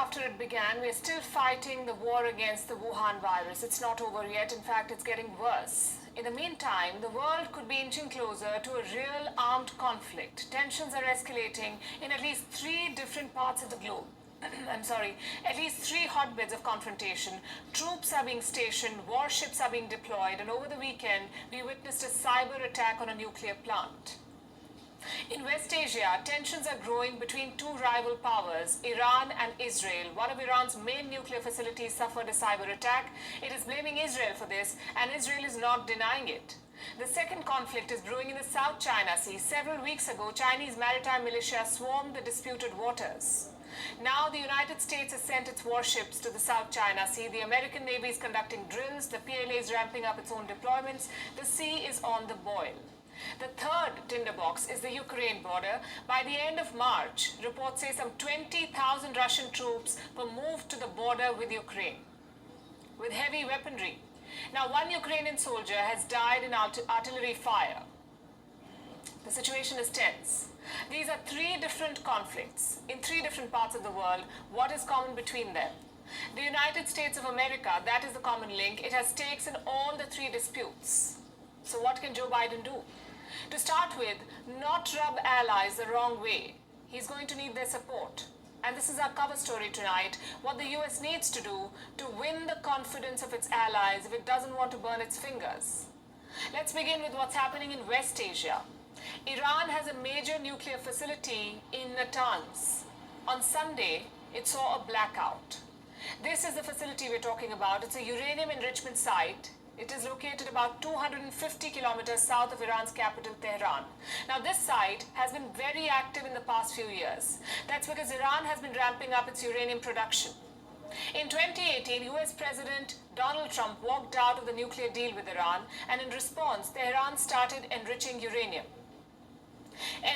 after it began, we're still fighting the war against the Wuhan virus. It's not over yet. In fact, it's getting worse. In the meantime, the world could be inching closer to a real armed conflict. Tensions are escalating in at least 3 different parts of the globe. I'm sorry, at least 3 hotbeds of confrontation. Troops are being stationed, warships are being deployed, and over the weekend, we witnessed a cyber attack on a nuclear plant. In West Asia, tensions are growing between 2 rival powers, Iran and Israel. One of Iran's main nuclear facilities suffered a cyber attack. It is blaming Israel for this, and Israel is not denying it. The second conflict is brewing in the South China Sea. Several weeks ago, Chinese maritime militia swarmed the disputed waters. Now the United States has sent its warships to the South China Sea. The American Navy is conducting drills. The PLA is ramping up its own deployments. The sea is on the boil. The third tinderbox is the Ukraine border. By the end of March, reports say some 20,000 Russian troops were moved to the border with Ukraine with heavy weaponry. Now, one Ukrainian soldier has died in artillery fire. The situation is tense. These are 3 different conflicts in 3 different parts of the world. What is common between them? The United States of America, that is the common link. It has stakes in all the 3 disputes. So what can Joe Biden do? To start with, not rub allies the wrong way. He's going to need their support. And this is our cover story tonight, what the US needs to do to win the confidence of its allies if it doesn't want to burn its fingers. Let's begin with what's happening in West Asia. Iran has a major nuclear facility in Natanz. On Sunday, it saw a blackout. This is the facility we're talking about. It's a uranium enrichment site. It is located about 250 kilometers south of Iran's capital, Tehran. Now, this site has been very active in the past few years. That's because Iran has been ramping up its uranium production. In 2018, US President Donald Trump walked out of the nuclear deal with Iran, and in response, Tehran started enriching uranium.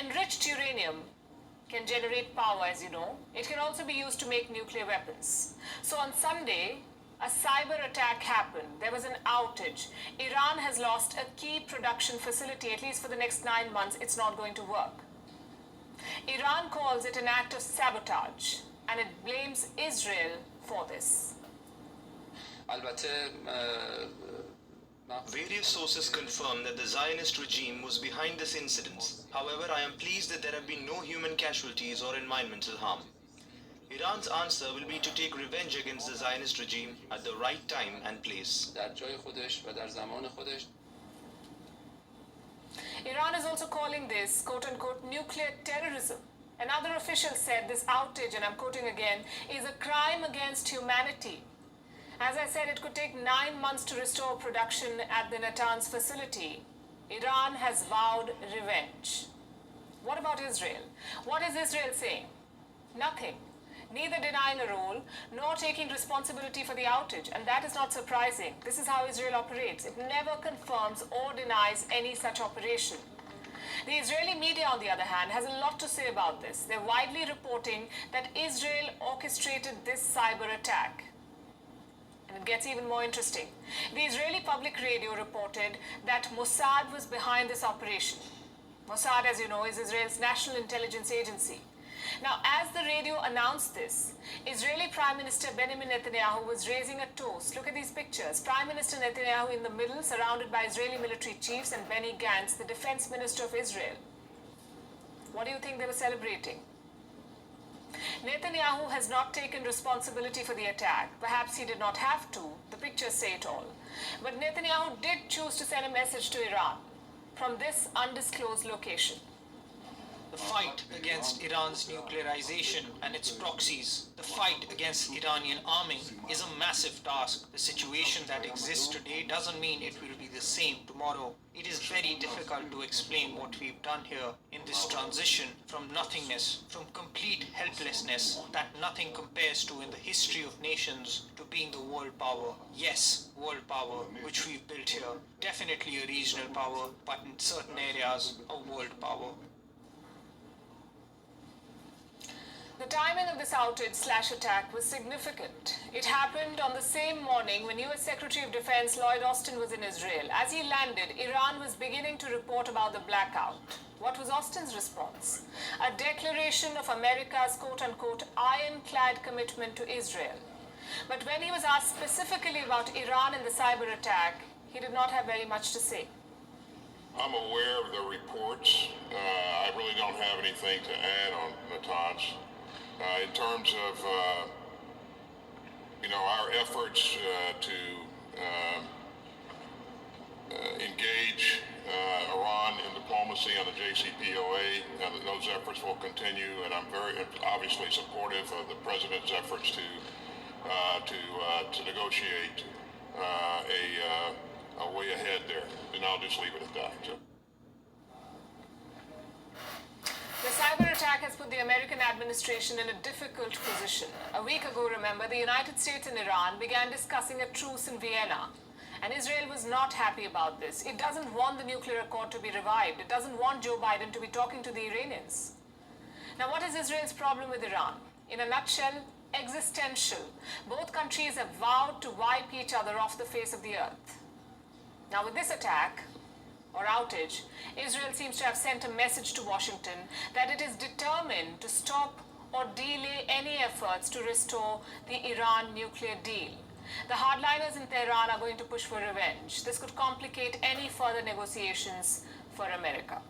Enriched uranium can generate power, as you know. It can also be used to make nuclear weapons. So on Sunday, a cyber attack happened. There was an outage. Iran has lost a key production facility. At least for the next 9 months, it's not going to work. Iran calls it an act of sabotage, and it blames Israel for this. Various sources confirm that the Zionist regime was behind this incident. However, I am pleased that there have been no human casualties or environmental harm. Iran's answer will be to take revenge against the Zionist regime at the right time and place. Iran is also calling this, quote-unquote, nuclear terrorism. Another official said this outage, and I'm quoting again, is a crime against humanity. As I said, it could take 9 months to restore production at the Natanz facility. Iran has vowed revenge. What about Israel? What is Israel saying? Nothing. Neither denying a role, nor taking responsibility for the outage. And that is not surprising. This is how Israel operates. It never confirms or denies any such operation. The Israeli media, on the other hand, has a lot to say about this. They're widely reporting that Israel orchestrated this cyber attack. And it gets even more interesting. The Israeli public radio reported that Mossad was behind this operation. Mossad, as you know, is Israel's national intelligence agency. Now, as the radio announced this, Israeli Prime Minister Benjamin Netanyahu was raising a toast. Look at these pictures. Prime Minister Netanyahu in the middle, surrounded by Israeli military chiefs, and Benny Gantz, the defense minister of Israel. What do you think they were celebrating? Netanyahu has not taken responsibility for the attack. Perhaps he did not have to. The pictures say it all. But Netanyahu did choose to send a message to Iran from this undisclosed location. The fight against Iran's nuclearization and its proxies, the fight against Iranian arming, is a massive task. The situation that exists today doesn't mean it will be the same tomorrow. It is very difficult to explain what we've done here in this transition from nothingness, from complete helplessness that nothing compares to in the history of nations, to being the world power. Yes, world power, which we've built here. Definitely a regional power, but in certain areas, a world power. The timing of this outage/attack was significant. It happened on the same morning when US Secretary of Defense Lloyd Austin was in Israel. As he landed, Iran was beginning to report about the blackout. What was Austin's response? A declaration of America's quote-unquote ironclad commitment to Israel. But when he was asked specifically about Iran and the cyber attack, he did not have very much to say. I'm aware of the reports. I really don't have anything to add on Natanz. In terms of, our efforts to engage Iran in diplomacy on the JCPOA, those efforts will continue, and I'm very obviously supportive of the President's efforts to negotiate a way ahead there. And I'll just leave it at that. The cyber attack has put the American administration in a difficult position. A week ago, remember, the United States and Iran began discussing a truce in Vienna. And Israel was not happy about this. It doesn't want the nuclear accord to be revived. It doesn't want Joe Biden to be talking to the Iranians. Now, what is Israel's problem with Iran? In a nutshell, existential. Both countries have vowed to wipe each other off the face of the earth. Now, with this attack, or outage, Israel seems to have sent a message to Washington that it is determined to stop or delay any efforts to restore the Iran nuclear deal. The hardliners in Tehran are going to push for revenge. This could complicate any further negotiations for America.